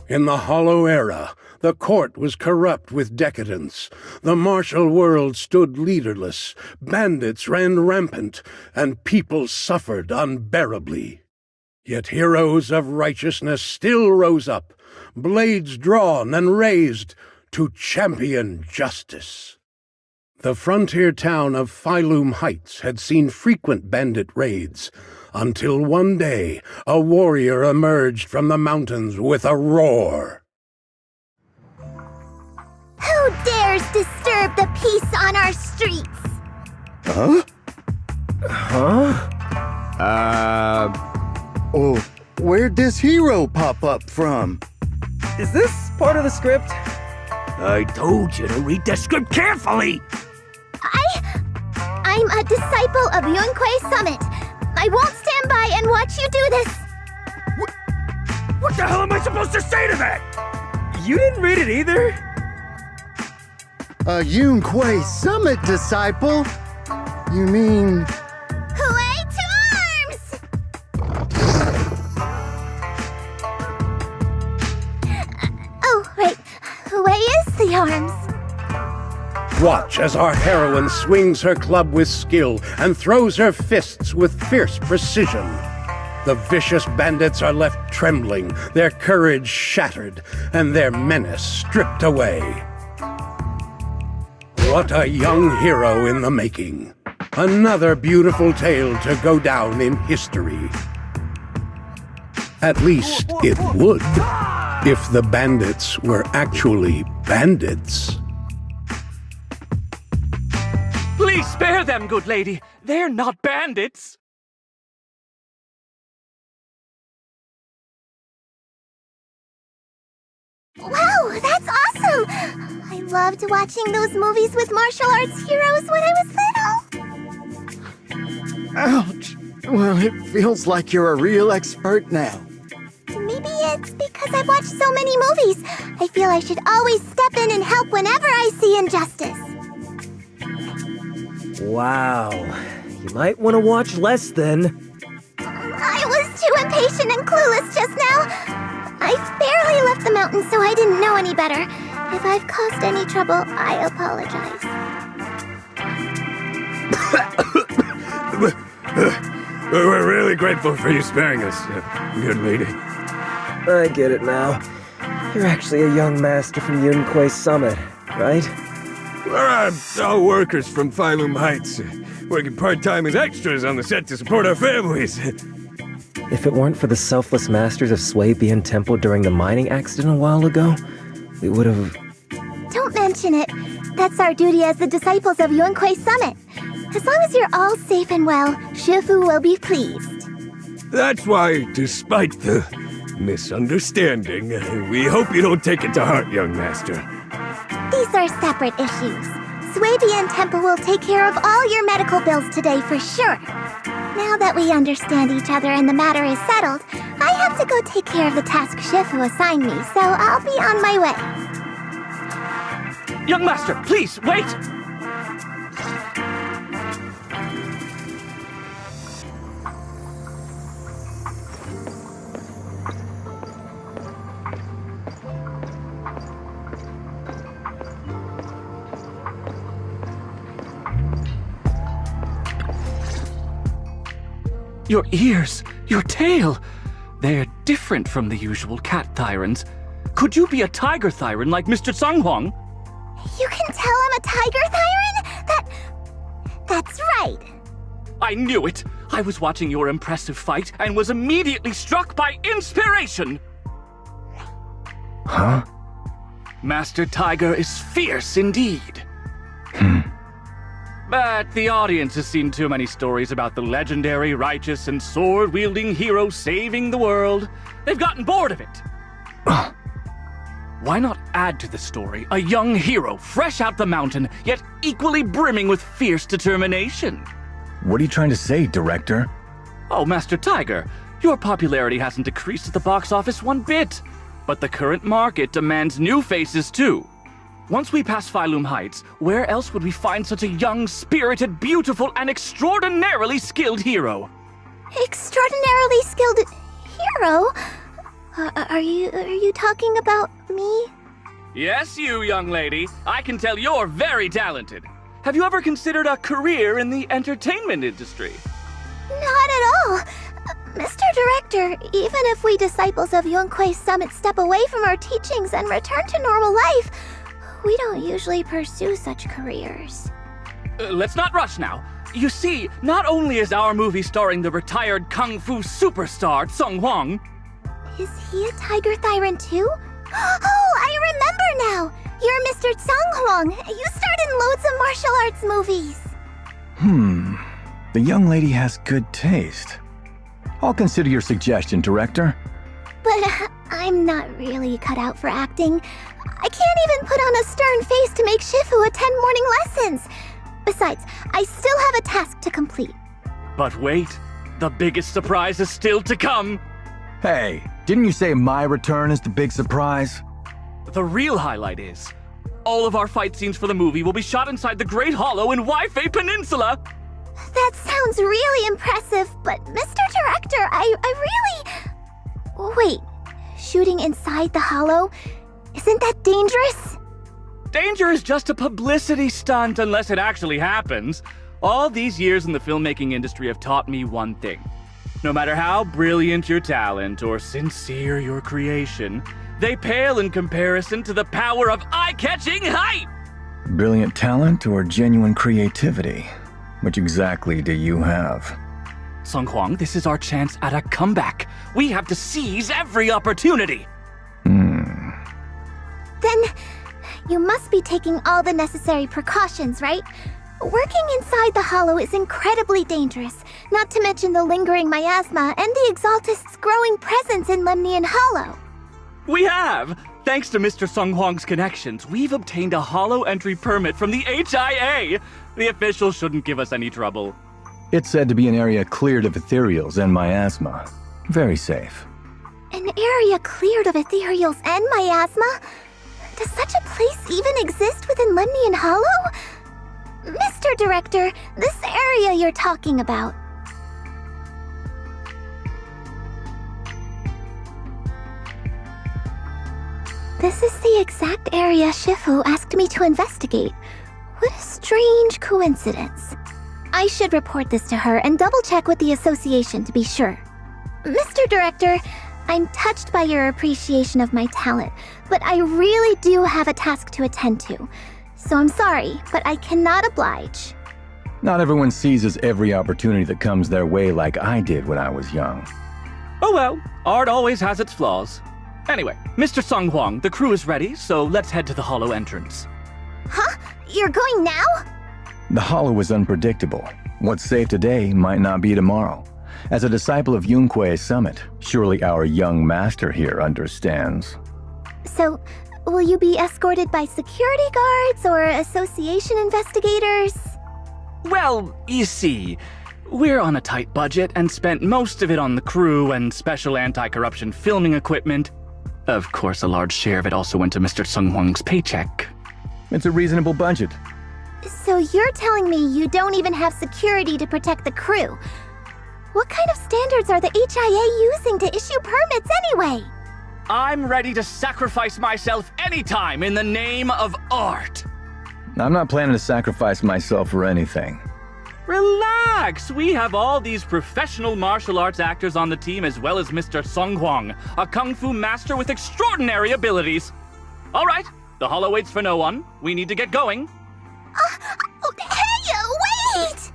In the Hollow Era, the court was corrupt with decadence. The martial world stood leaderless, bandits ran rampant, and people suffered unbearably. Yet heroes of righteousness still rose up, blades drawn and raised, to champion justice. The frontier town of Phylum Heights had seen frequent bandit raids, until one day a warrior emerged from the mountains with a roar. Who dares disturb the peace on our streets? Huh? Oh, where'd this hero pop up from? Is this part of the script? I told you to read the script carefully! I'm a disciple of Yunquei Summit. I won't stand by and watch you do this! What the hell am I supposed to say to that? You didn't read it either? A Yunquei Summit disciple? You mean... Hooray to arms! Oh, right. Hooray is the arms. Watch as our heroine swings her club with skill and throws her fists with fierce precision. The vicious bandits are left trembling, their courage shattered, and their menace stripped away. What a young hero in the making. Another beautiful tale to go down in history. At least it would, if the bandits were actually bandits. Please spare them, good lady. They're not bandits. Wow, that's awesome! I loved watching those movies with martial arts heroes when I was little. Ouch! Well, it feels like you're a real expert now. Maybe it's because I've watched so many movies. I feel I should always step in and help whenever I see injustice. Wow. You might want to watch less then. I was too impatient and clueless just now. I barely left the mountain, so I didn't know any better. If I've caused any trouble, I apologize. We're really grateful for you sparing us, good lady. I get it now. You're actually a young master from Yunquei Summit, right? We're all workers from Phylum Heights, working part-time as extras on the set to support our families. If it weren't for the selfless masters of Swabian Temple during the mining accident a while ago, we would have... Don't mention it. That's our duty as the disciples of Yunquei Summit. As long as you're all safe and well, Shifu will be pleased. That's why, despite the misunderstanding, we hope you don't take it to heart, young master. These are separate issues. Swabian Temple will take care of all your medical bills today for sure. Now that we understand each other and the matter is settled, I have to go take care of the task Shifu assigned me, so I'll be on my way. Young master, please, wait! Your ears, your tail, they're different from the usual cat thyrans. Could you be a tiger thyran like Mr. Sunghuang? You can tell I'm a tiger thyran? That's right. I knew it! I was watching your impressive fight and was immediately struck by inspiration! Huh? Master Tiger is fierce indeed. But the audience has seen too many stories about the legendary, righteous, and sword-wielding hero saving the world. They've gotten bored of it. Why not add to the story a young hero fresh out the mountain, yet equally brimming with fierce determination? What are you trying to say, director? Oh, Master Tiger, your popularity hasn't decreased at the box office one bit. But the current market demands new faces too. Once we pass Phylum Heights, where else would we find such a young, spirited, beautiful, and extraordinarily skilled hero? Extraordinarily skilled hero? Are Are you talking about me? Yes, you, young lady. I can tell you're very talented. Have you ever considered a career in the entertainment industry? Not at all. Mr. Director, even if we disciples of Yunque's Summit step away from our teachings and return to normal life, we don't usually pursue such careers. Let's not rush now. You see, not only is our movie starring the retired kung fu superstar Sung Hwang. Is he a Tiger Thyran too? Oh, I remember now! You're Mr. Sung Hwang. You starred in loads of martial arts movies. The young lady has good taste. I'll consider your suggestion, Director. But I'm not really cut out for acting. I can't even put on a stern face to make Shifu attend morning lessons. Besides, I still have a task to complete. But wait, the biggest surprise is still to come. Hey, didn't you say my return is the big surprise? The real highlight is, all of our fight scenes for the movie will be shot inside the Great Hollow in Waifei Peninsula. That sounds really impressive, but Mr. Director, I really... Wait, shooting inside the hollow? Isn't that dangerous? Danger is just a publicity stunt unless it actually happens. All these years in the filmmaking industry have taught me one thing. No matter how brilliant your talent or sincere your creation, they pale in comparison to the power of eye-catching hype! Brilliant talent or genuine creativity? Which exactly do you have? Sung Hwang, this is our chance at a comeback. We have to seize every opportunity. Then, you must be taking all the necessary precautions, right? Working inside the hollow is incredibly dangerous, not to mention the lingering miasma and the Exaltist's growing presence in Lemnian Hollow. We have! Thanks to Mr. Sung Hwang's connections, we've obtained a hollow entry permit from the HIA. The officials shouldn't give us any trouble. It's said to be an area cleared of ethereals and miasma. Very safe. An area cleared of ethereals and miasma? Does such a place even exist within Lemnian Hollow? Mr. Director, this area you're talking about. This is the exact area Shifu asked me to investigate. What a strange coincidence. I should report this to her and double-check with the association to be sure. Mr. Director, I'm touched by your appreciation of my talent, but I really do have a task to attend to. So I'm sorry, but I cannot oblige. Not everyone seizes every opportunity that comes their way like I did when I was young. Oh well, art always has its flaws. Anyway, Mr. Sung Hwang, the crew is ready, so let's head to the hollow entrance. Huh? You're going now? The hollow is unpredictable. What's safe today might not be tomorrow. As a disciple of Yunque's Summit, surely our young master here understands. So, will you be escorted by security guards or association investigators? Well, you see, we're on a tight budget and spent most of it on the crew and special anti-corruption filming equipment. Of course, a large share of it also went to Mr. Sung Hwang's paycheck. It's a reasonable budget. So you're telling me you don't even have security to protect the crew? What kind of standards are the HIA using to issue permits anyway? I'm ready to sacrifice myself anytime in the name of art. I'm not planning to sacrifice myself for anything. Relax! We have all these professional martial arts actors on the team as well as Mr. Sung Hwang, a kung fu master with extraordinary abilities. All right, the hollow waits for no one. We need to get going. Hey, wait!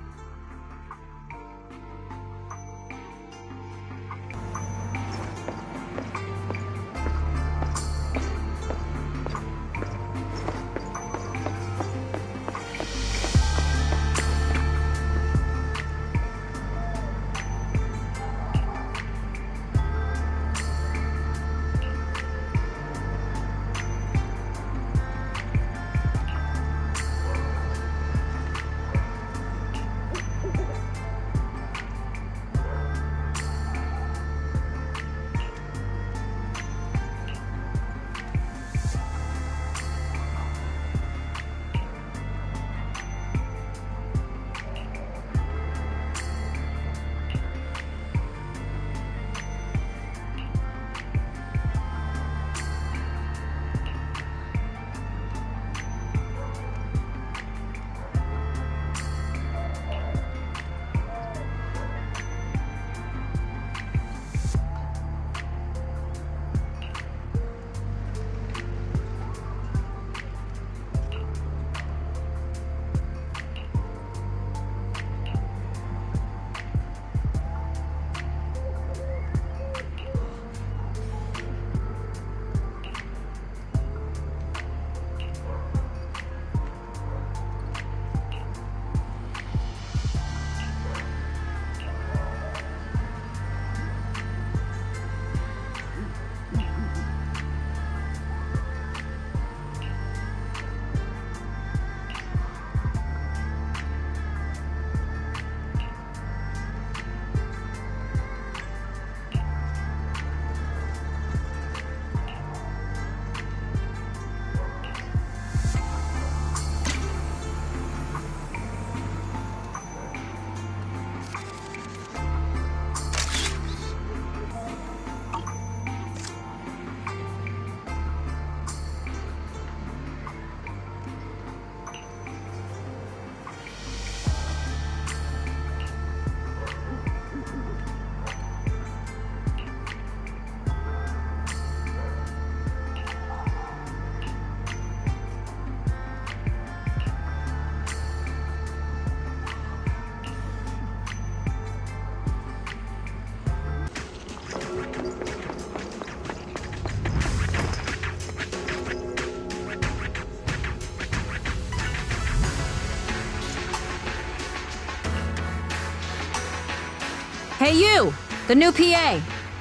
Hey you, the new PA.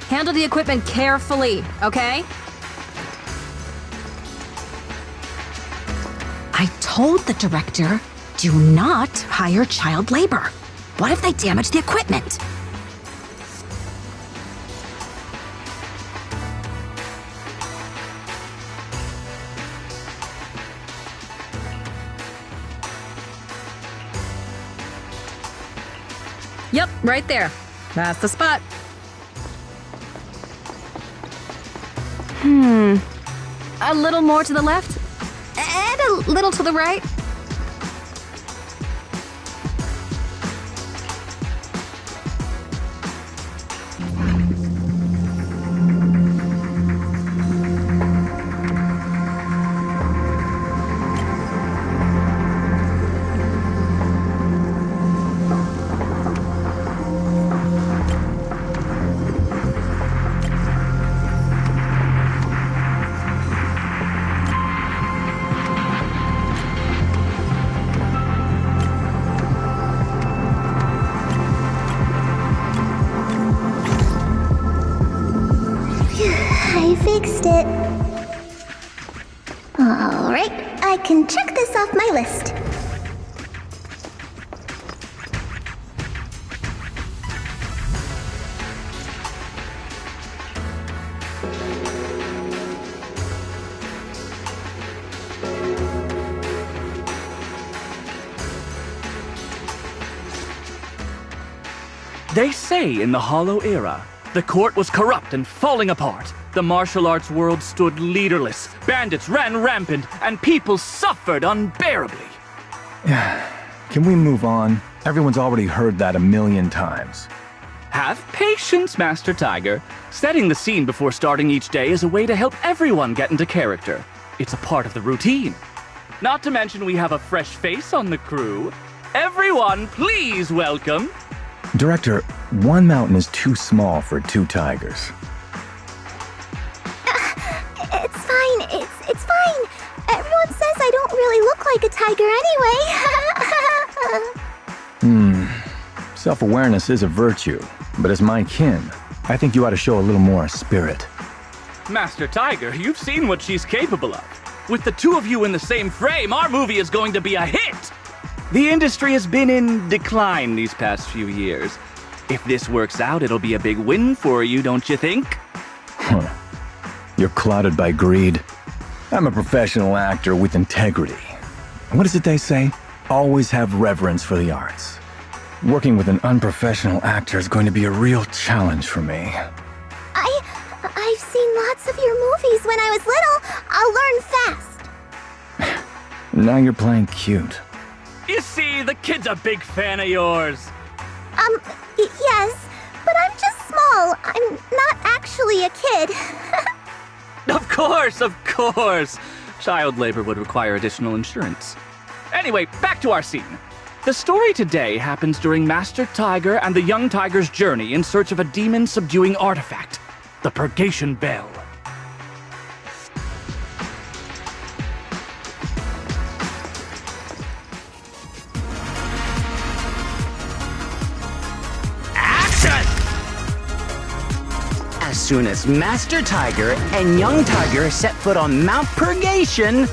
Handle the equipment carefully, okay? I told the director, do not hire child labor. What if they damage the equipment? Yep, right there. That's the spot. A little more to the left, and a little to the right. I fixed it. Alright, I can check this off my list. They say in the Hollow Era, the court was corrupt and falling apart. The martial arts world stood leaderless. Bandits ran rampant, and people suffered unbearably. Can we move on? Everyone's already heard that a million times. Have patience, Master Tiger. Setting the scene before starting each day is a way to help everyone get into character. It's a part of the routine. Not to mention we have a fresh face on the crew. Everyone, please welcome... Director, one mountain is too small for two tigers. It's fine, it's fine. Everyone says I don't really look like a tiger anyway. Self-awareness is a virtue, but as my kin, I think you ought to show a little more spirit. Master Tiger, you've seen what she's capable of. With the two of you in the same frame, our movie is going to be a hit! The industry has been in decline these past few years. If this works out, it'll be a big win for you, don't you think? You're clouded by greed. I'm a professional actor with integrity. What is it they say? Always have reverence for the arts. Working with an unprofessional actor is going to be a real challenge for me. I've seen lots of your movies when I was little. I'll learn fast. Now you're playing cute. You see, the kid's a big fan of yours. Yes, but I'm just small. I'm not actually a kid. Of course. Child labor would require additional insurance. Anyway, back to our scene. The story today happens during Master Tiger and the young tiger's journey in search of a demon-subduing artifact, the Purgation Bell. As soon as Master Tiger and Young Tiger set foot on Mount Purgation,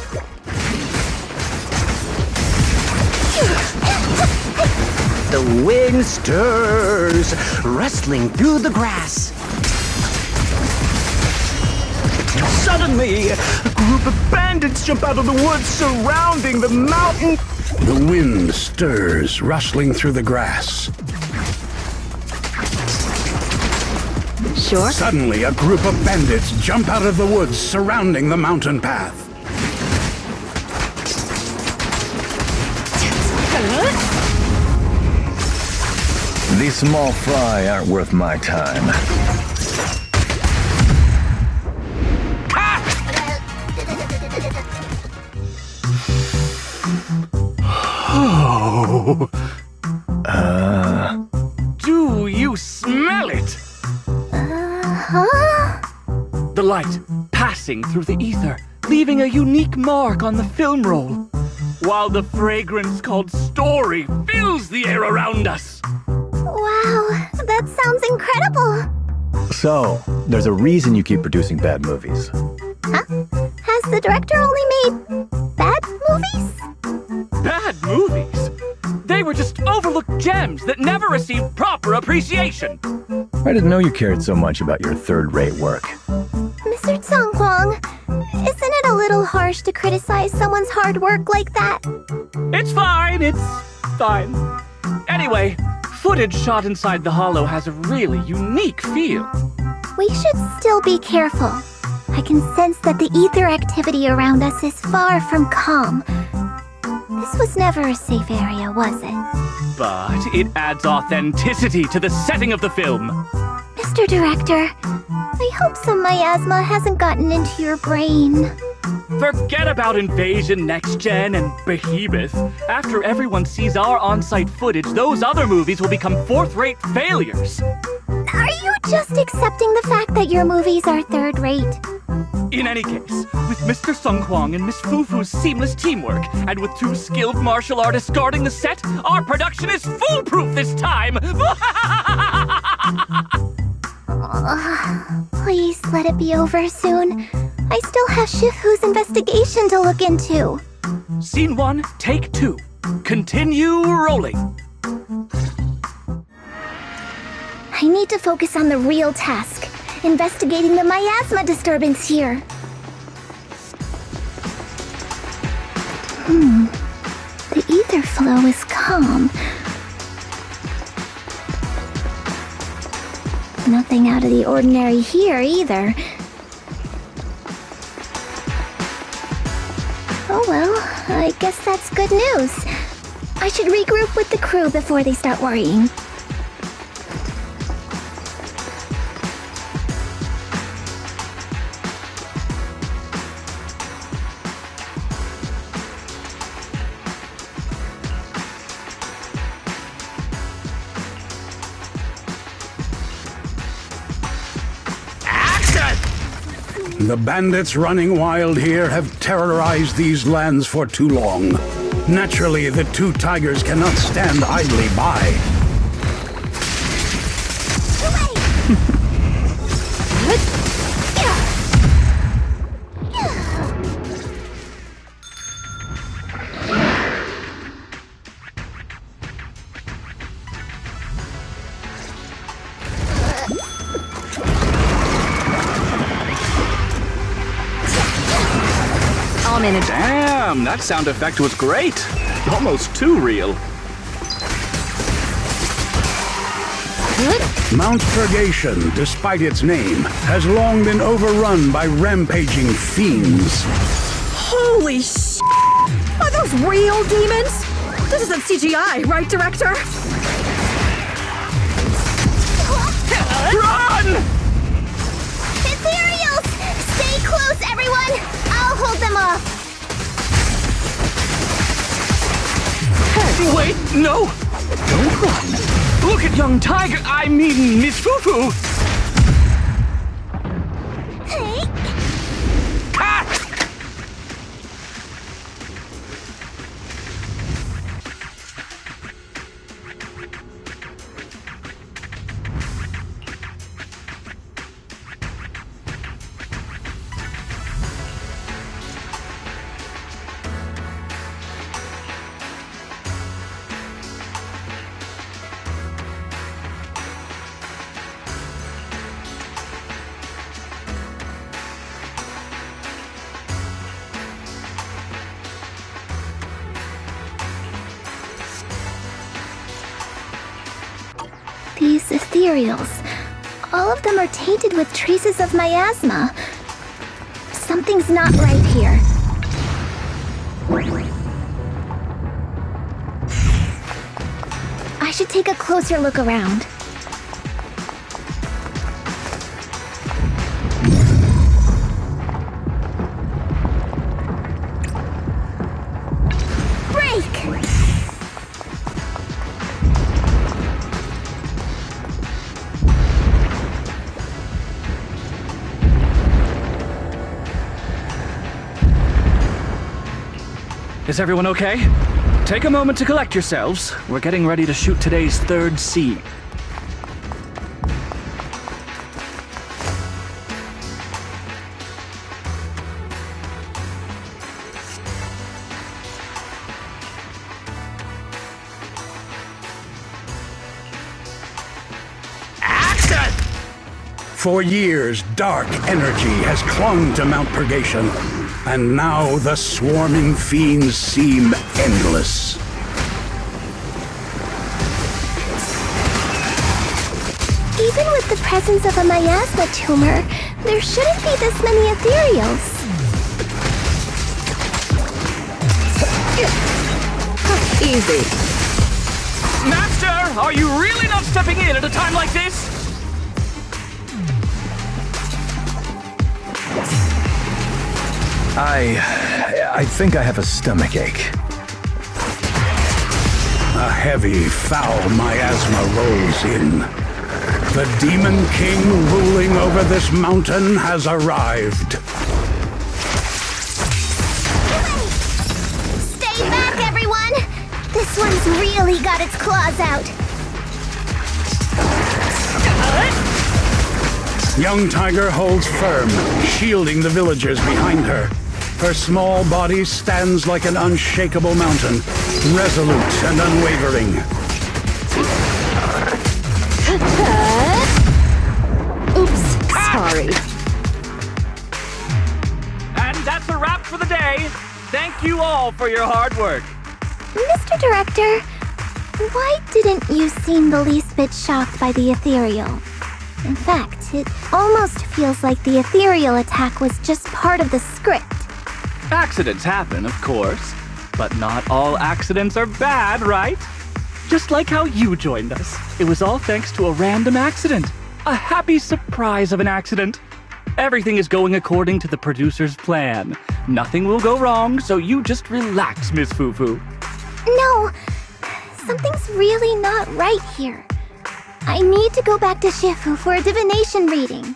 the wind stirs, rustling through the grass. Suddenly, a group of bandits jump out of the woods surrounding the mountain. The wind stirs, rustling through the grass. Sure. Suddenly, a group of bandits jump out of the woods surrounding the mountain path. These small fry aren't worth my time. Do you smell it? The light passing through the ether, leaving a unique mark on the film roll, while the fragrance called story fills the air around us. Wow, that That sounds incredible. So, there's a reason you keep producing bad movies. Huh? Has the director only made bad movies? Bad movies? They were just overlooked gems that never received proper appreciation. I didn't know you cared so much about your third-rate work. Mr. Tsang, isn't it a little harsh to criticize someone's hard work like that? It's fine. Anyway, footage shot inside the Hollow has a really unique feel. We should still be careful. I can sense that the ether activity around us is far from calm. This was never a safe area, was it? But it adds authenticity to the setting of the film. Mr. Director, I hope some miasma hasn't gotten into your brain. Forget about Invasion Next Gen and Behemoth. After everyone sees our on-site footage, those other movies will become fourth-rate failures. Are you just accepting the fact that your movies are third-rate? In any case, with Mr. Sung Kwang and Miss Fufu's seamless teamwork, and with 2 skilled martial artists guarding the set, our production is foolproof this time! Please let it be over soon. I still have Shifu's investigation to look into. Scene 1, take 2. Continue rolling. I need to focus on the real task, investigating the miasma disturbance here. The ether flow is calm. Nothing out of the ordinary here, either. Oh well, I guess that's good news. I should regroup with the crew before they start worrying. The bandits running wild here have terrorized these lands for too long. Naturally, the 2 tigers cannot stand idly by. Damn, that sound effect was great. Almost too real. Mount Purgation, despite its name, has long been overrun by rampaging fiends. Holy sh! Are those real demons? This isn't CGI, right, Director? Run! Ethereals! Stay close, everyone! I'll hold them off. Hey, wait, no! Don't run. Look at young Tiger, I mean Miss Fufu! Hey! Cut! These ethereals, all of them are tainted with traces of miasma. Something's not right here. I should take a closer look around. Is everyone okay? Take a moment to collect yourselves. We're getting ready to shoot today's 3rd scene. For years, dark energy has clung to Mount Purgation, and now the swarming fiends seem endless. Even with the presence of a miasma tumor, there shouldn't be this many ethereals. Easy. Master, are you really not stepping in at a time like this? I think I have a stomachache. A heavy, foul miasma rolls in. The Demon King ruling over this mountain has arrived. Stay back, everyone! This one's really got its claws out. Young Tiger holds firm, shielding the villagers behind her. Her small body stands like an unshakable mountain, resolute and unwavering. Oops, sorry. And that's a wrap for the day. Thank you all for your hard work. Mr. Director, why didn't you seem the least bit shocked by the ethereal? In fact, it almost feels like the ethereal attack was just part of the script. Accidents happen, of course, but not all accidents are bad, right? Just like how you joined us. It was all thanks to a random accident. A happy surprise of an accident. Everything is going according to the producer's plan. Nothing will go wrong, so you just relax, Miss Fufu. No, something's really not right here. I need to go back to Shifu for a divination reading.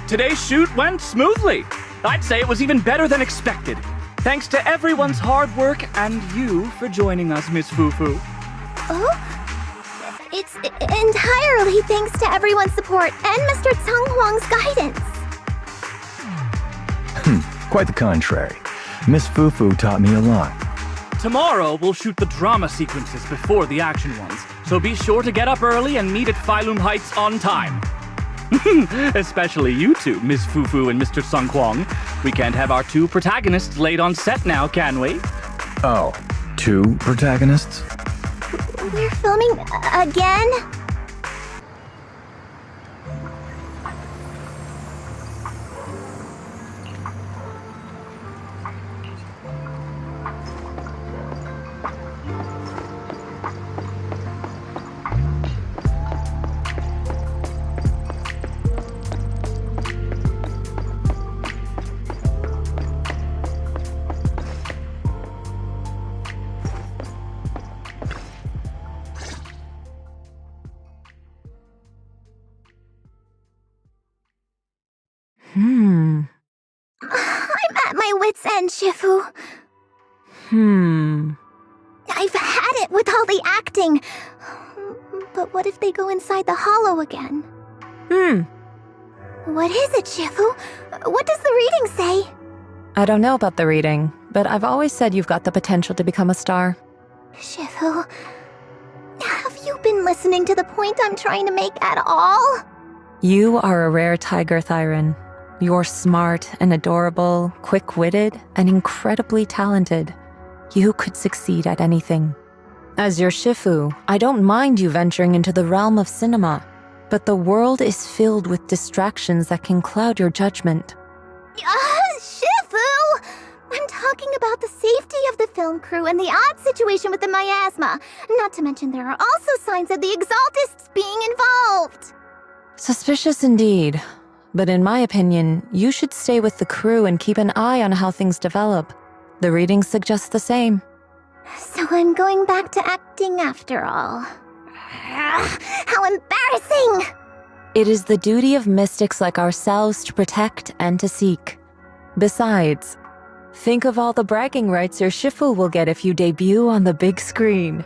Today's shoot went smoothly. I'd say it was even better than expected. Thanks to everyone's hard work and you for joining us, Miss Fufu. Oh? It's entirely thanks to everyone's support and Mr. Tsang Huang's guidance. Quite the contrary. Miss Fufu taught me a lot. Tomorrow, we'll shoot the drama sequences before the action ones, so be sure to get up early and meet at Phylum Heights on time. Especially you two, Miss Fufu and Mr. Sung Kwong. We can't have our two protagonists late on set now, can we? Oh, two protagonists? We're filming again? I'm at my wit's end, Shifu. I've had it with all the acting. But what if they go inside the hollow again? What is it, Shifu? What does the reading say? I don't know about the reading, but I've always said you've got the potential to become a star. Shifu, have you been listening to the point I'm trying to make at all? You are a rare tiger, Thyron. You're smart and adorable, quick-witted, and incredibly talented. You could succeed at anything. As your Shifu, I don't mind you venturing into the realm of cinema, but the world is filled with distractions that can cloud your judgment. Shifu! I'm talking about the safety of the film crew and the odd situation with the miasma. Not to mention there are also signs of the Exaltists being involved. Suspicious indeed. But in my opinion, you should stay with the crew and keep an eye on how things develop. The readings suggest the same. So I'm going back to acting after all. How embarrassing! It is the duty of mystics like ourselves to protect and to seek. Besides, think of all the bragging rights your Shifu will get if you debut on the big screen.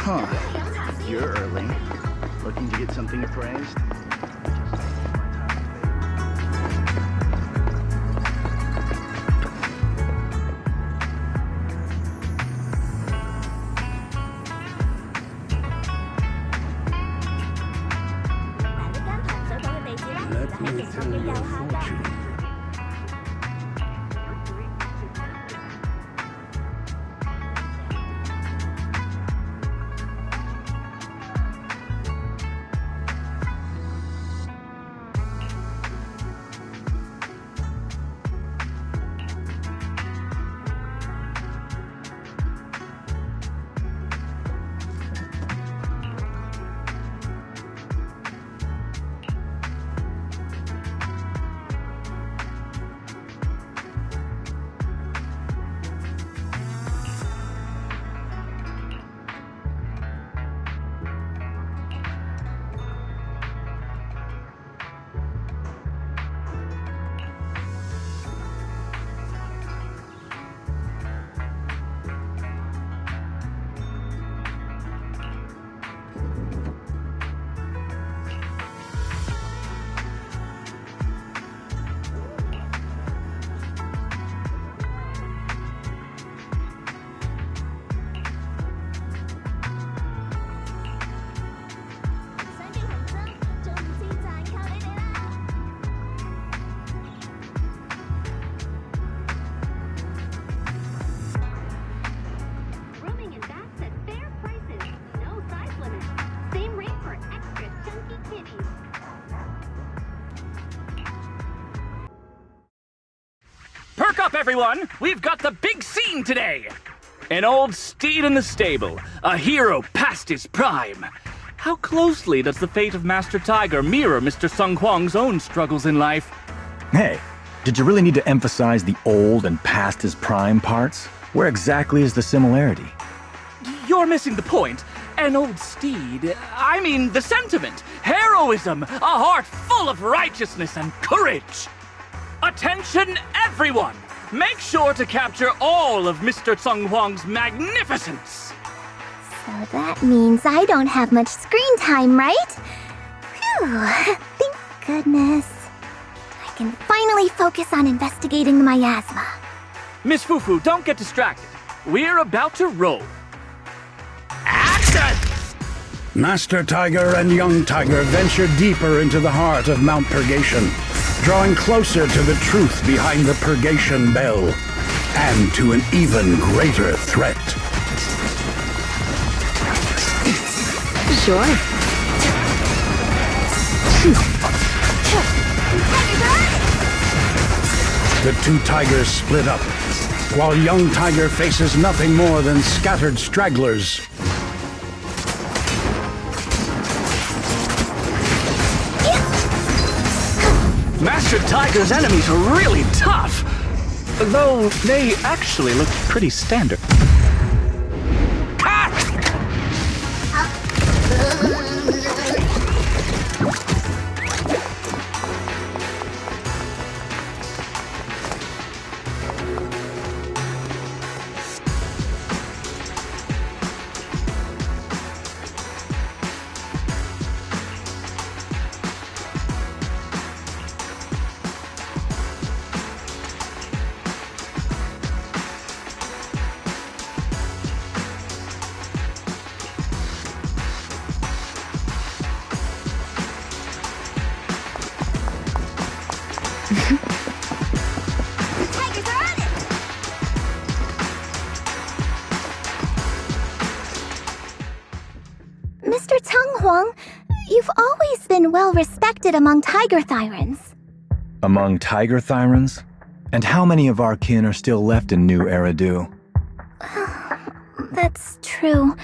Huh. You're early. Looking to get something appraised? Let me tell your fortune. Perk up, everyone! We've got the big scene today! An old steed in the stable, a hero past his prime. How closely does the fate of Master Tiger mirror Mr. Sung Hwang's own struggles in life? Hey, did you really need to emphasize the old and past his prime parts? Where exactly is the similarity? You're missing the point. An old steed, I mean the sentiment, heroism, a heart full of righteousness and courage. Attention, everyone! Make sure to capture all of Mr. Sung Hwang's magnificence! So that means I don't have much screen time, right? Phew, thank goodness. I can finally focus on investigating the miasma. Miss Fufu, don't get distracted. We're about to roll. Action! Master Tiger and Young Tiger venture deeper into the heart of Mount Purgation. drawing closer to the truth behind the purgation bell, and to an even greater threat. Sure. The two tigers split up, while young Tiger faces nothing more than scattered stragglers. Master Tiger's enemies are really tough, though they actually look pretty standard. Mr. Tung Huang, you've always been well respected among tiger thyrans. Among tiger thyrans? And how many of our kin are still left in New Eridu? That's true.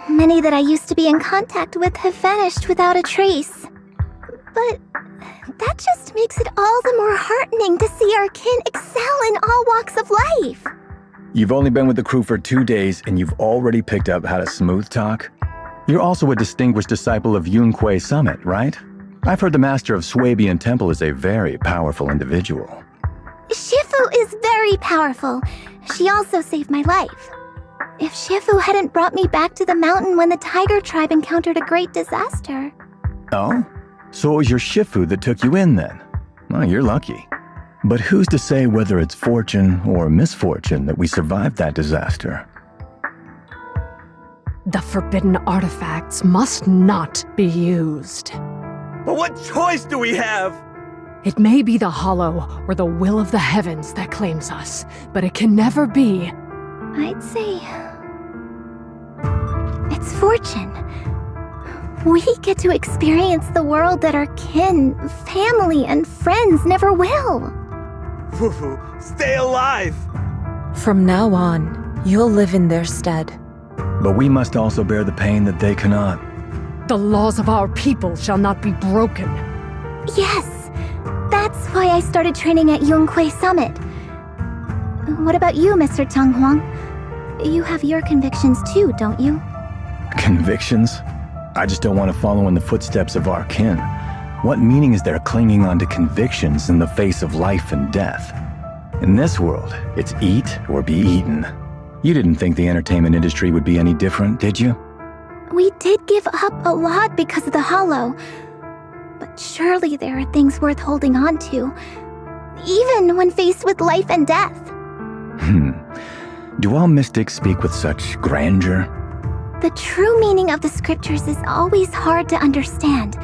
Many that I used to be in contact with have vanished without a trace. But that just makes it all the more heartening to see our kin excel in all walks of life. You've only been with the crew for 2 days and you've already picked up how to smooth talk? You're also a distinguished disciple of Yunque Summit, right? I've heard the master of Swabian Temple is a very powerful individual. Shifu is very powerful. She also saved my life. If Shifu hadn't brought me back to the mountain when the tiger tribe encountered a great disaster. Oh? So it was your Shifu that took you in then? Well, you're lucky. But who's to say whether it's fortune or misfortune that we survived that disaster? The forbidden artifacts must not be used. But what choice do we have? It may be the Hollow or the will of the heavens that claims us, but it can never be. I'd say it's fortune. We get to experience the world that our kin, family, and friends never will. Fufu, stay alive! From now on, you'll live in their stead. But we must also bear the pain that they cannot. The laws of our people shall not be broken. Yes, that's why I started training at Yunque Summit. What about you, Mr. Tung Huang? You have your convictions too, don't you? Convictions? I just don't want to follow in the footsteps of our kin. What meaning is there clinging on to convictions in the face of life and death? In this world, it's eat or be eaten. You didn't think the entertainment industry would be any different, did you? We did give up a lot because of the Hollow. But surely there are things worth holding on to, even when faced with life and death. Do all mystics speak with such grandeur? The true meaning of the scriptures is always hard to understand.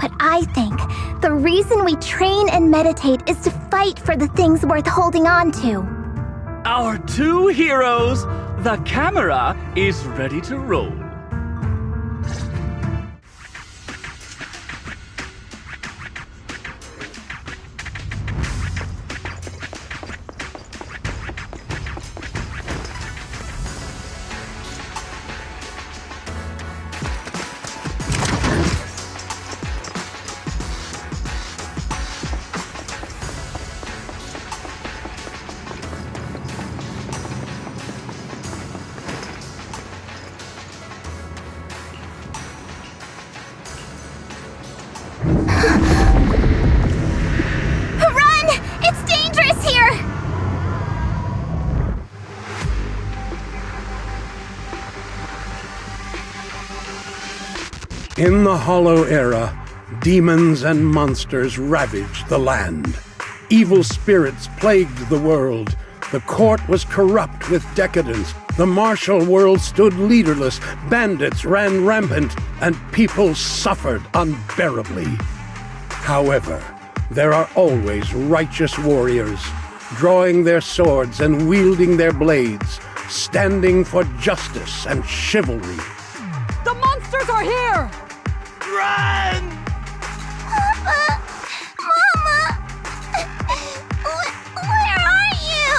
But I think the reason we train and meditate is to fight for the things worth holding on to. Our two heroes, the camera is ready to roll. In the Hollow Era, demons and monsters ravaged the land. Evil spirits plagued the world. The court was corrupt with decadence. The martial world stood leaderless. Bandits ran rampant, and people suffered unbearably. However, there are always righteous warriors, drawing their swords and wielding their blades, standing for justice and chivalry. The monsters are here! Run! Papa! Mama! Where are you?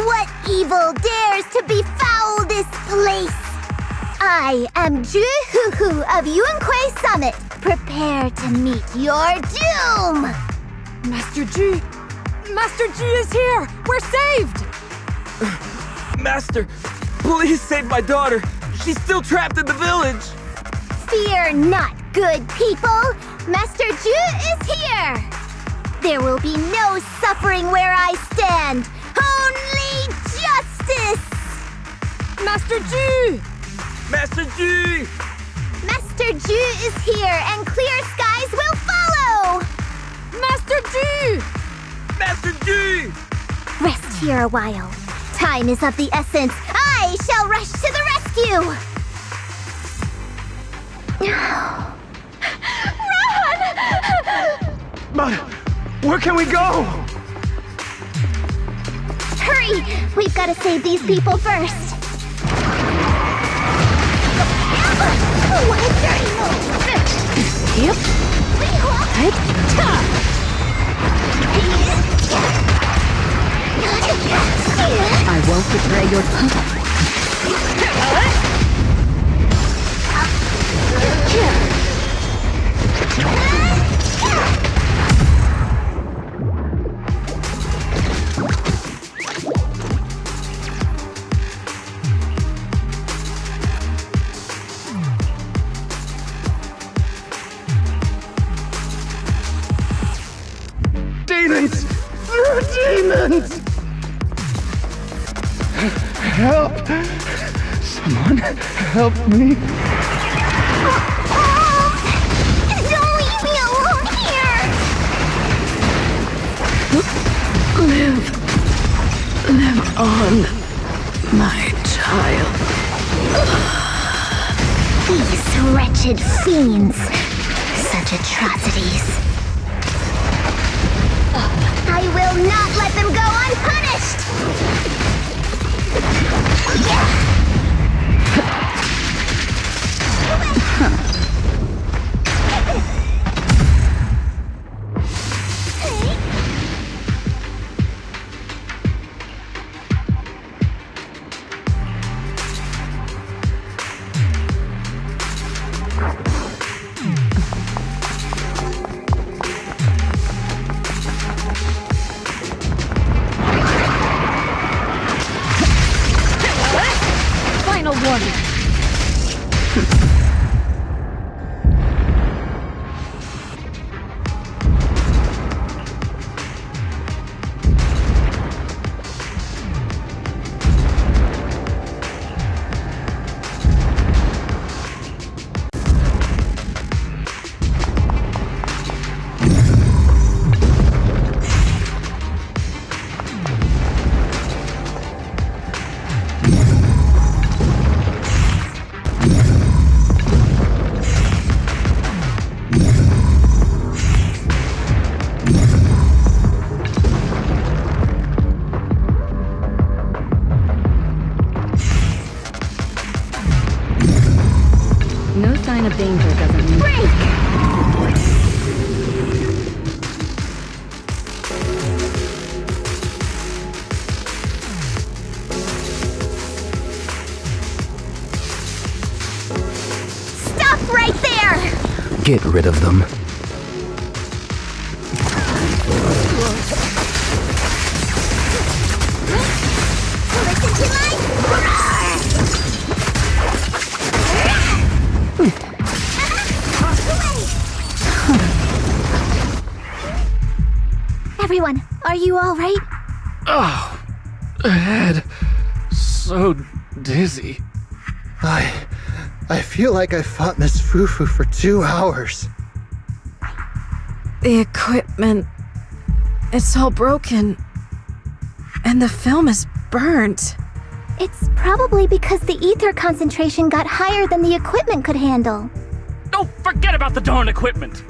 What evil dares to befoul this place? I am Juhuhu of Yuankui Summit. Prepare to meet your doom! Master G! Master G is here! We're saved! Master, please save my daughter! She's still trapped in the village! Fear not, good people! Master Ju is here! There will be no suffering where I stand! Only justice! Master G! Master G! Master Ju is here, and clear skies will follow! Master G! Master G! Rest here a while. Time is of the essence. I shall rush to the rescue! Run! But where can we go? Hurry! We've got to save these people first. Yep. I won't betray your Demons! Demons! Help! Someone help me! Don't leave me alone here! Live on, my child. These wretched fiends. Such atrocities. I will not let them go unpunished! Final warning! No sign of danger doesn't mean... Break! Stop right there! Get rid of them. Listen to my... Everyone, are you all right? Oh, head. So dizzy. I feel like I fought Miss Fufu for 2 hours. The equipment... it's all broken. And the film is burnt. It's probably because the ether concentration got higher than the equipment could handle. Oh, forget about the darn equipment.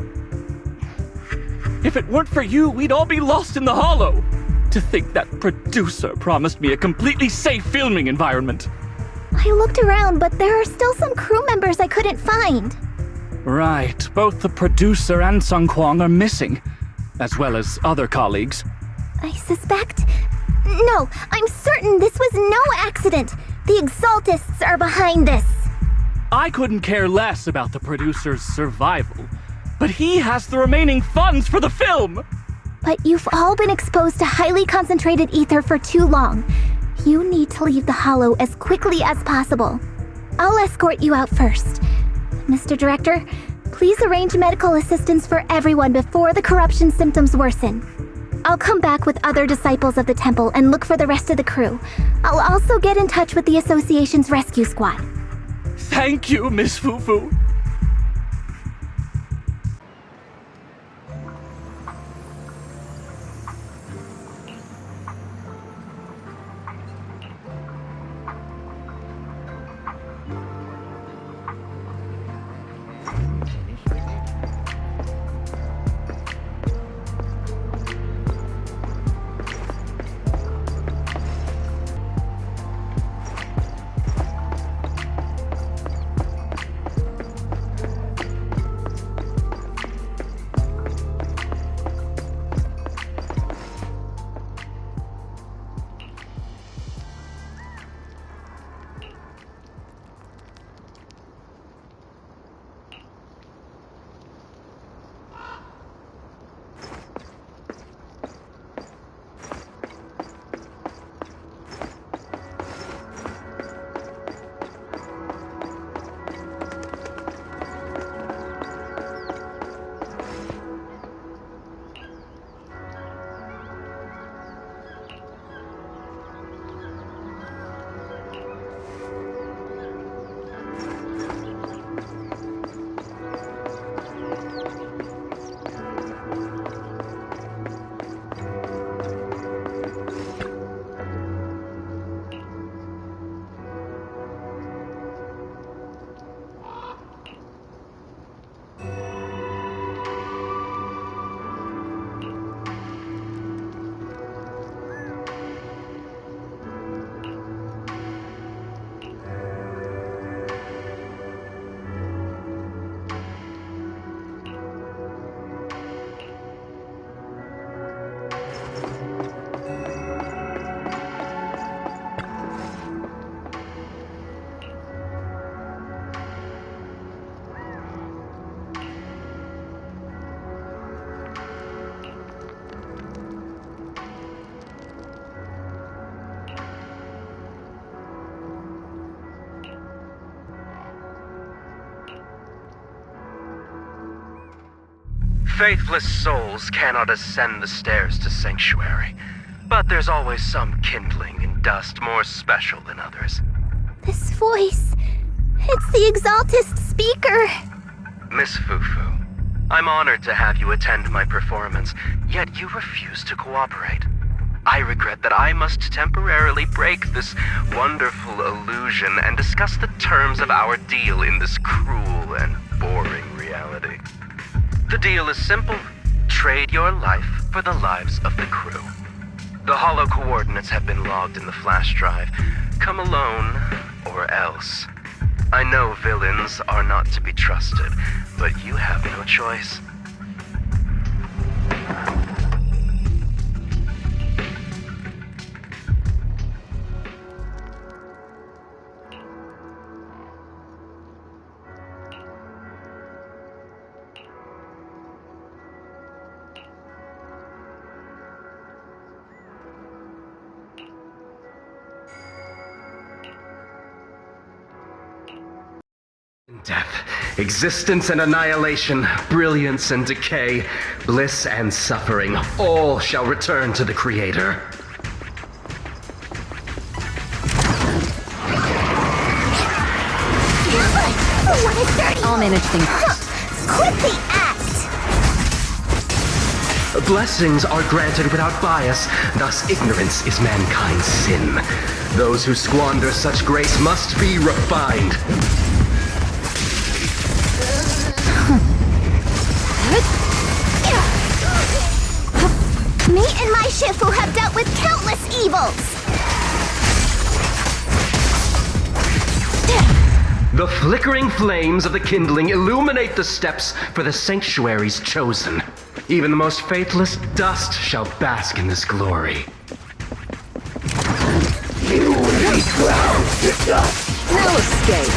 If it weren't for you, we'd all be lost in the hollow. To think that producer promised me a completely safe filming environment. I looked around, but there are still some crew members I couldn't find. Right, both the producer and Sung Kwang are missing, as well as other colleagues. I suspect... No, I'm certain this was no accident. The Exaltists are behind this. I couldn't care less about the producer's survival, but he has the remaining funds for the film! But you've all been exposed to highly concentrated ether for too long. You need to leave the hollow as quickly as possible. I'll escort you out first. Mr. Director, please arrange medical assistance for everyone before the corruption symptoms worsen. I'll come back with other disciples of the temple and look for the rest of the crew. I'll also get in touch with the Association's rescue squad. Thank you, Miss Fufu. Faithless souls cannot ascend the stairs to sanctuary, but there's always some kindling in dust more special than others. This voice... it's the Exaltist speaker! Miss Fufu, I'm honored to have you attend my performance, yet you refuse to cooperate. I regret that I must temporarily break this wonderful illusion and discuss the terms of our deal in this cruel and boring reality. The deal is simple. Trade your life for the lives of the crew. The hollow coordinates have been logged in the flash drive. Come alone, or else. I know villains are not to be trusted, but you have no choice. Death, existence and annihilation, brilliance and decay, bliss and suffering, all shall return to the Creator. What is dirty? I'll manage things. Quit the act! Blessings are granted without bias, thus ignorance is mankind's sin. Those who squander such grace must be refined. Me and my Shifu have dealt with countless evils! The flickering flames of the kindling illuminate the steps for the sanctuary's chosen. Even the most faithless dust shall bask in this glory. You will be ground to dust. No escape.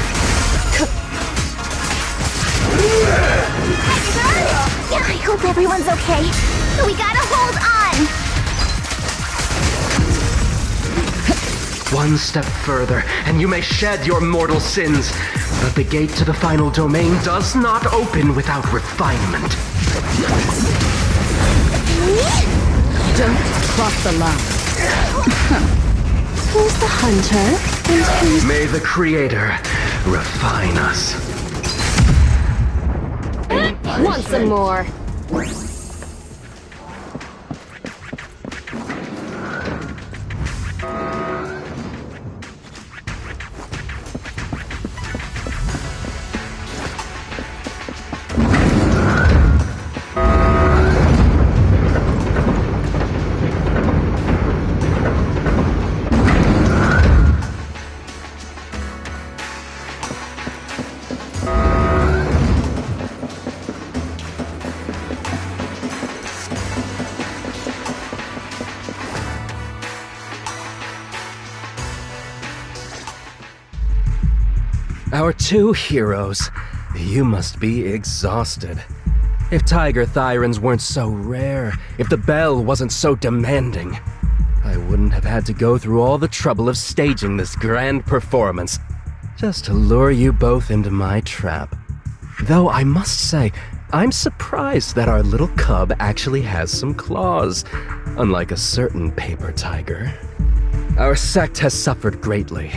I hope everyone's okay. We gotta hold on! One step further, and you may shed your mortal sins. But the gate to the final domain does not open without refinement. Don't cross the line. Who's the hunter, and who's... May the Creator refine us. Want some more? Our two heroes. You must be exhausted. If Tiger Thyrans weren't so rare, if the bell wasn't so demanding, I wouldn't have had to go through all the trouble of staging this grand performance just to lure you both into my trap. Though I must say, I'm surprised that our little cub actually has some claws, unlike a certain paper tiger. Our sect has suffered greatly.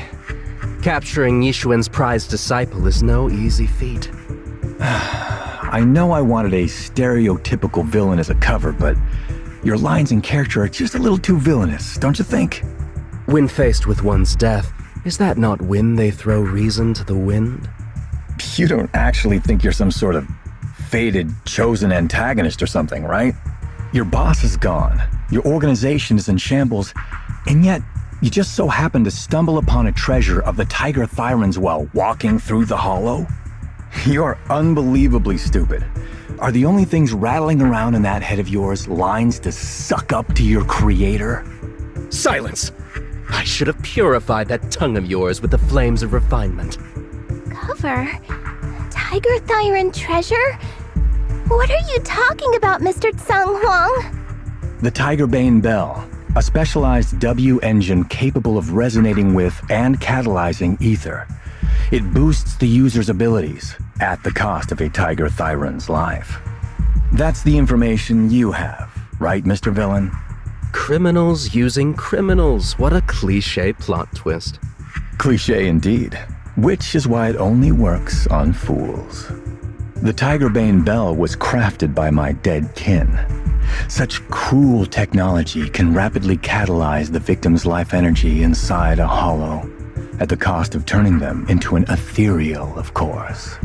Capturing Yishuan's prized disciple is no easy feat. I know I wanted a stereotypical villain as a cover, but your lines and character are just a little too villainous, don't you think? When faced with one's death, is that not when they throw reason to the wind? You don't actually think you're some sort of fated, chosen antagonist or something, right? Your boss is gone, your organization is in shambles, and yet you just so happen to stumble upon a treasure of the Tiger Thyrans while walking through the hollow? You're unbelievably stupid. Are the only things rattling around in that head of yours lines to suck up to your creator? Silence! I should have purified that tongue of yours with the flames of refinement. Cover? Tiger Thyran treasure? What are you talking about, Mr. Tsang Huang? The Tiger Bane Bell, a specialized W engine capable of resonating with and catalyzing ether. It boosts the user's abilities at the cost of a Tiger Thyran's life. That's the information you have, right, Mr. Villain? Criminals using criminals. What a cliché plot twist. Cliché indeed, which is why it only works on fools. The Tiger Bane Bell was crafted by my dead kin. Such cruel technology can rapidly catalyze the victim's life energy inside a hollow, at the cost of turning them into an ethereal, of course.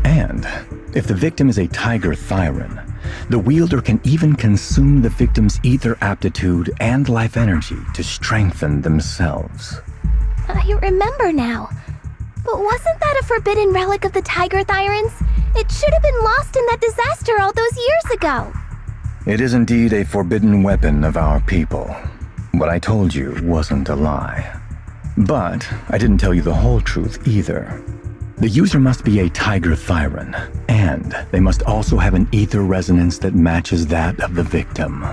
And if the victim is a Tiger Thyran, the wielder can even consume the victim's ether aptitude and life energy to strengthen themselves. I remember now. But wasn't that a forbidden relic of the Tiger Thyrans? It should have been lost in that disaster all those years ago. It is indeed a forbidden weapon of our people. What I told you wasn't a lie. But I didn't tell you the whole truth either. The user must be a Tiger Thyran, and they must also have an ether resonance that matches that of the victim.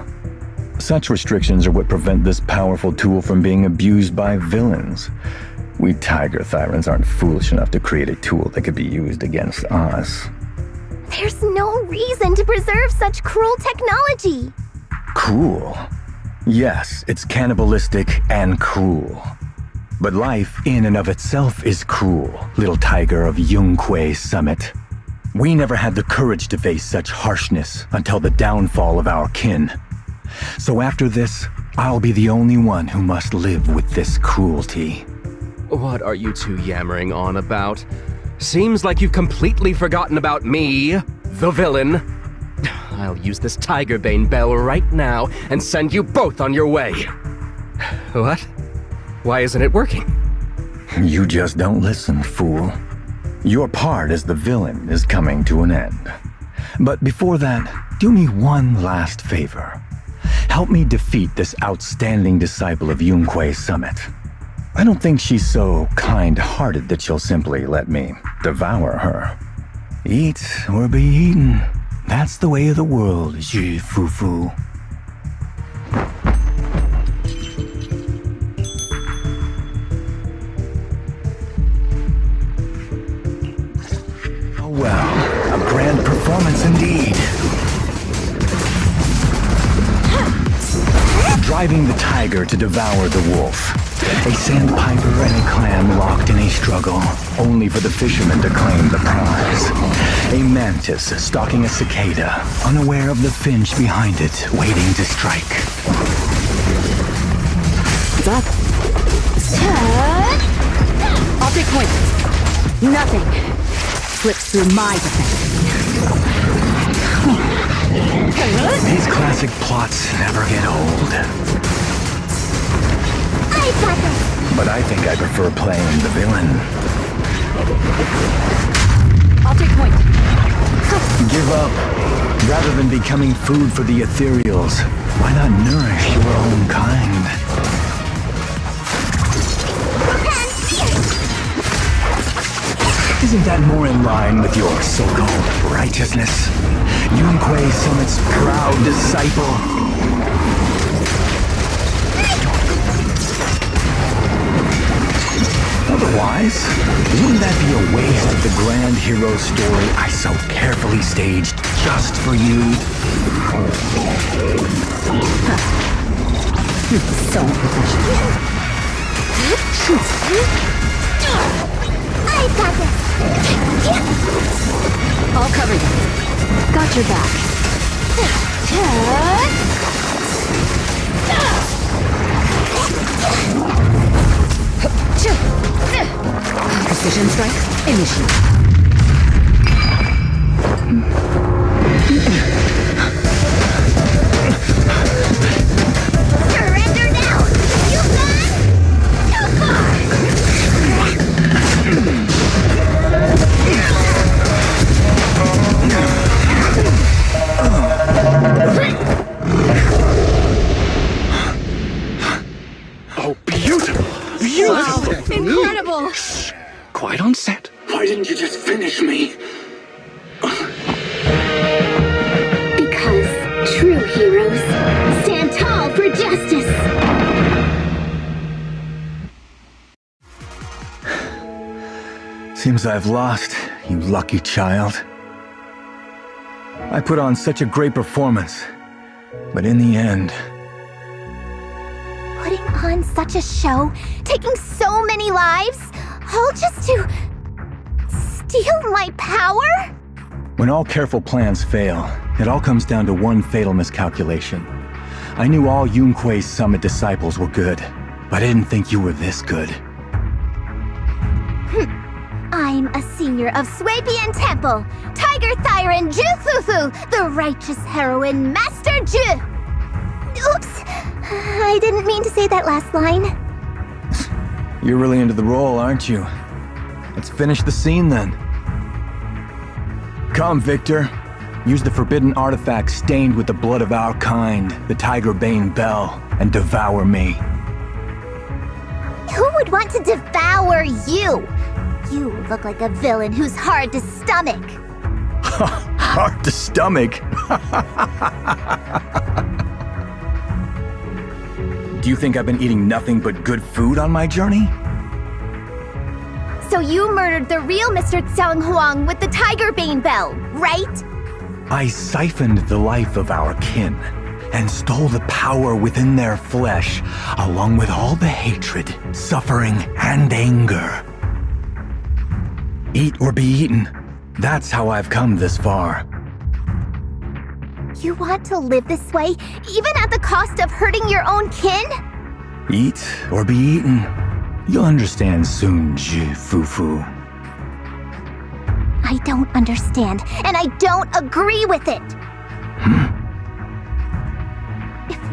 Such restrictions are what prevent this powerful tool from being abused by villains. We Tiger Thyrans aren't foolish enough to create a tool that could be used against us. There's no reason to preserve such cruel technology. Cruel? Yes, it's cannibalistic and cruel. But life in and of itself is cruel, little tiger of Yunque Summit. We never had the courage to face such harshness until the downfall of our kin. So after this, I'll be the only one who must live with this cruelty. What are you two yammering on about? Seems like you've completely forgotten about me, the villain. I'll use this Tiger Bane bell right now and send you both on your way. What? Why isn't it working? You just don't listen, fool. Your part as the villain is coming to an end. But before that, do me one last favor. Help me defeat this outstanding disciple of Yunquei Summit. I don't think she's so kind-hearted that she'll simply let me devour her. Eat or be eaten. That's the way of the world, Zhi Fufu. Oh well, a grand performance indeed. Driving the tiger to devour the wolf. A sandpiper and a clan locked in a struggle, only for the fisherman to claim the prize. A mantis stalking a cicada, unaware of the finch behind it, waiting to strike. What's up? I'll take point. Nothing slips through my defense. These classic plots never get old. But I think I prefer playing the villain. I'll take point. Give up. Rather than becoming food for the ethereals, why not nourish your own kind? Isn't that more in line with your so-called righteousness? Yunquei Summit's proud disciple. Otherwise, wouldn't that be a waste of the grand hero story I so carefully staged just for you? So unprofessional. I got this. I'll cover you. Got your back. Precision strike, initiate. Surrender now! You've gone too far! Oh, beautiful! Beautiful! Wow, incredible! Quite on set. Why didn't you just finish me? Because true heroes stand tall for justice. Seems I've lost, you lucky child. I put on such a great performance, but in the end... Putting on such a show, taking so many lives, all just to steal my power? When all careful plans fail, it all comes down to one fatal miscalculation. I knew all Yunquei Summit disciples were good, but I didn't think you were this good. I'm a senior of Swabian Temple, Tiger Thyron Jufufu, the righteous heroine Master Ju. Oops, I didn't mean to say that last line. You're really into the role, aren't you? Let's finish the scene then. Come, Victor. Use the forbidden artifact stained with the blood of our kind, the Tiger Bane Bell, and devour me. Who would want to devour you? You look like a villain who's hard to stomach. Hard to stomach? Do you think I've been eating nothing but good food on my journey? So you murdered the real Mr. Tsang Huang with the Tiger Bane Bell, right? I siphoned the life of our kin and stole the power within their flesh, along with all the hatred, suffering, and anger. Eat or be eaten. That's how I've come this far. You want to live this way, even at the cost of hurting your own kin? Eat or be eaten. You'll understand soon, Zhi Fufu. I don't understand, and I don't agree with it.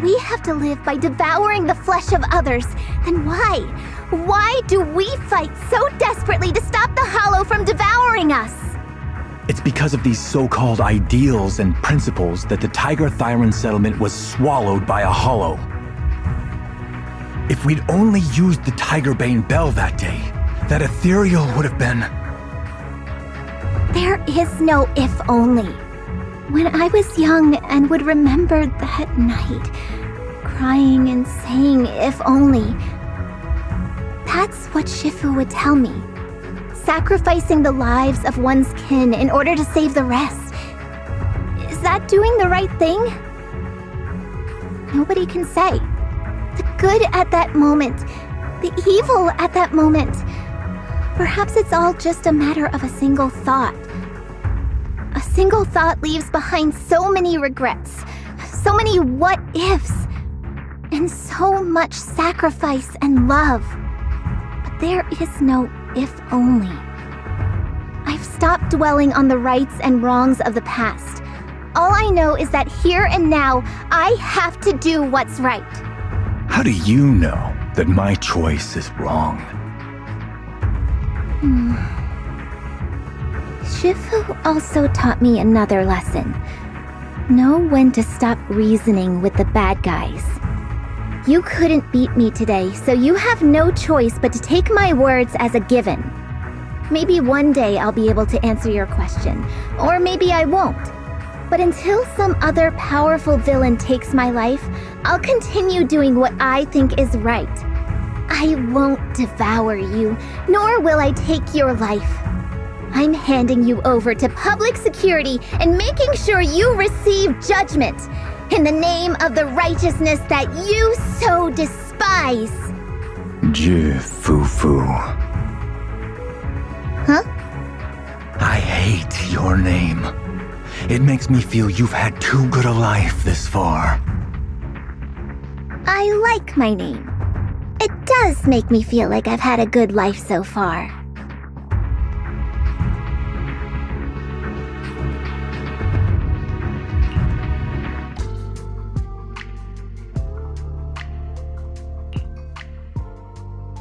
we have to live by devouring the flesh of others, then why? Why do we fight so desperately to stop the Hollow from devouring us? It's because of these so-called ideals and principles that the Tiger Thyron settlement was swallowed by a Hollow. If we'd only used the Tigerbane Bell that day, that ethereal would have been... There is no if only. When I was young and would remember that night, crying and saying if only, that's what Shifu would tell me. Sacrificing the lives of one's kin in order to save the rest. Is that doing the right thing? Nobody can say. The good at that moment, the evil at that moment. Perhaps it's all just a matter of a single thought. A single thought leaves behind so many regrets, so many what-ifs, and so much sacrifice and love. But there is no if only. I've stopped dwelling on the rights and wrongs of the past. All I know is that here and now, I have to do what's right. How do you know that my choice is wrong? Shifu also taught me another lesson. Know when to stop reasoning with the bad guys. You couldn't beat me today, so you have no choice but to take my words as a given. Maybe one day I'll be able to answer your question, or maybe I won't. But until some other powerful villain takes my life, I'll continue doing what I think is right. I won't devour you, nor will I take your life. I'm handing you over to public security and making sure you receive judgment in the name of the righteousness that you so despise. Fufu. Huh? I hate your name. It makes me feel you've had too good a life this far. I like my name. It does make me feel like I've had a good life so far.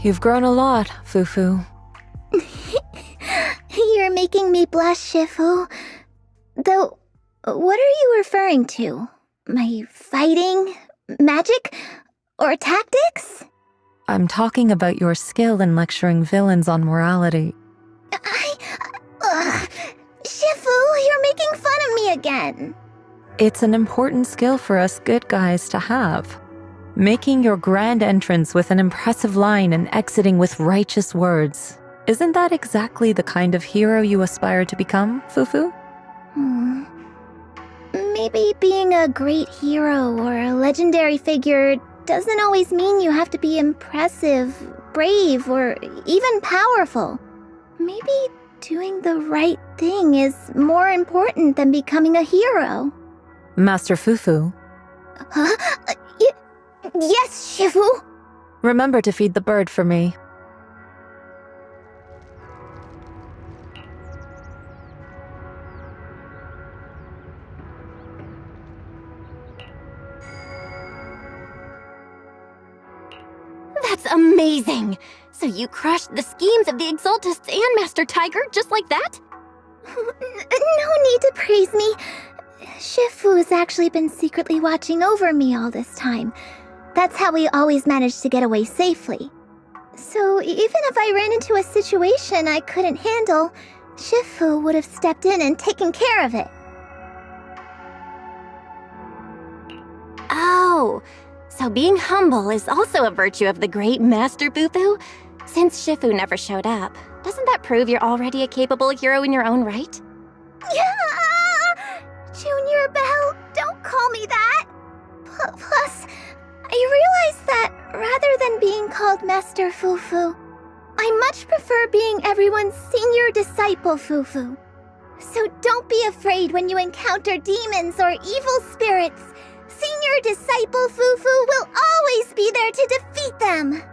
You've grown a lot, Fufu. You're making me blush, Shifu. Though, what are you referring to? My fighting? Magic? Or tactics? I'm talking about your skill in lecturing villains on morality. Shifu, you're making fun of me again. It's an important skill for us good guys to have. Making your grand entrance with an impressive line and exiting with righteous words. Isn't that exactly the kind of hero you aspire to become, Fufu? Maybe being a great hero or a legendary figure doesn't always mean you have to be impressive, brave, or even powerful. Maybe doing the right thing is more important than becoming a hero. Master Fufu. Huh? Yes, Shifu. Remember to feed the bird for me. That's amazing! So you crushed the schemes of the Exaltists and Master Tiger just like that? No need to praise me. Shifu's actually been secretly watching over me all this time. That's how we always managed to get away safely. So even if I ran into a situation I couldn't handle, Shifu would have stepped in and taken care of it. Oh, so being humble is also a virtue of the great Master Fufu? Since Shifu never showed up, doesn't that prove you're already a capable hero in your own right? Junior Belle, don't call me that! Plus, I realized that rather than being called Master Fufu, I much prefer being everyone's senior disciple Fufu. So don't be afraid when you encounter demons or evil spirits. Senior disciple Fufu will always be there to defeat them!